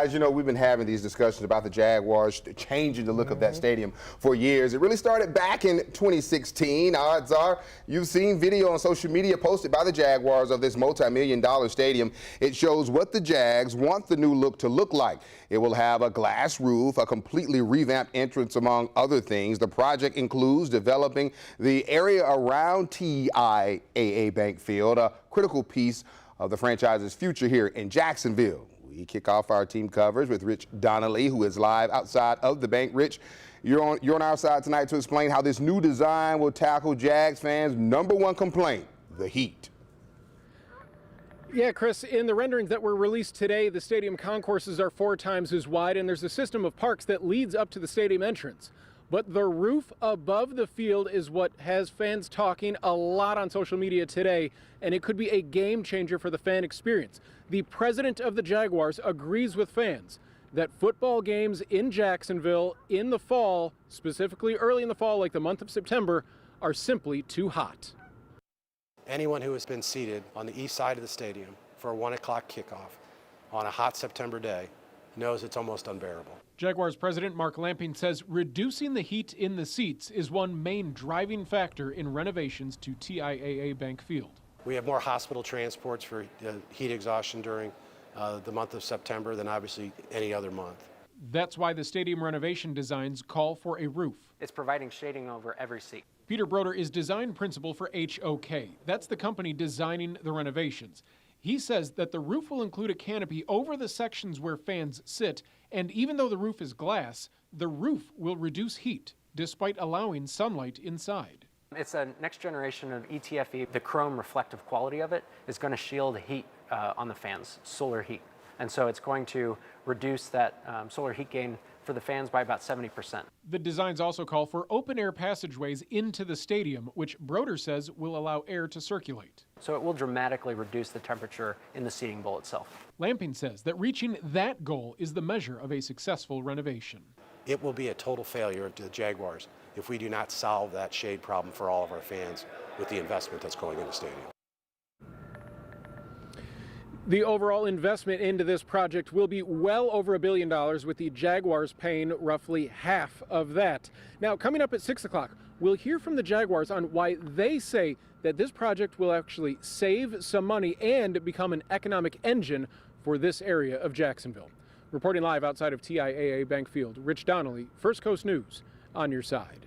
As you know, we've been having these discussions about the Jaguars changing the look of that stadium for years. It really started back in 2016. Odds are you've seen video on social media posted by the Jaguars of this multi-million-dollar stadium. It shows what the Jags want the new look to look like. It will have a glass roof, a completely revamped entrance, among other things. The project includes developing the area around TIAA Bank Field, a critical piece of the franchise's future here in Jacksonville. We kick off our team coverage with Rich Donnelly, who is live outside of the bank. Rich, you're on our side tonight to explain how this new design will tackle Jags fans' #1 complaint, the heat. Yeah, Chris, in the renderings that were released today, the stadium concourses are 4 times as wide, and there's a system of parks that leads up to the stadium entrance. But the roof above the field is what has fans talking a lot on social media today, and it could be a game changer for the fan experience. The president of the Jaguars agrees with fans that football games in Jacksonville in the fall, specifically early in the fall, like the month of September, are simply too hot. Anyone who has been seated on the east side of the stadium for a 1 o'clock kickoff on a hot September day knows it's almost unbearable. Jaguars president Mark Lamping says reducing the heat in the seats is one main driving factor in renovations to TIAA Bank Field. We have more hospital transports for heat exhaustion during the month of September than obviously any other month. That's why the stadium renovation designs call for a roof. It's providing shading over every seat. Peter Broder is design principal for HOK. That's the company designing the renovations. He says that the roof will include a canopy over the sections where fans sit, and even though the roof is glass, the roof will reduce heat, despite allowing sunlight inside. It's a next generation of ETFE. The chrome reflective quality of it is going to shield heat on the fans, solar heat. And so it's going to reduce that solar heat gain for the fans by about 70%. The designs also call for open-air passageways into the stadium, which Broder says will allow air to circulate. So it will dramatically reduce the temperature in the seating bowl itself. Lamping says that reaching that goal is the measure of a successful renovation. It will be a total failure to the Jaguars if we do not solve that shade problem for all of our fans with the investment that's going in the stadium. The overall investment into this project will be well over $1 billion, with the Jaguars paying roughly half of that. Now, coming up at 6 o'clock, we'll hear from the Jaguars on why they say that this project will actually save some money and become an economic engine for this area of Jacksonville. Reporting live outside of TIAA Bank Field, Rich Donnelly, First Coast News, on your side.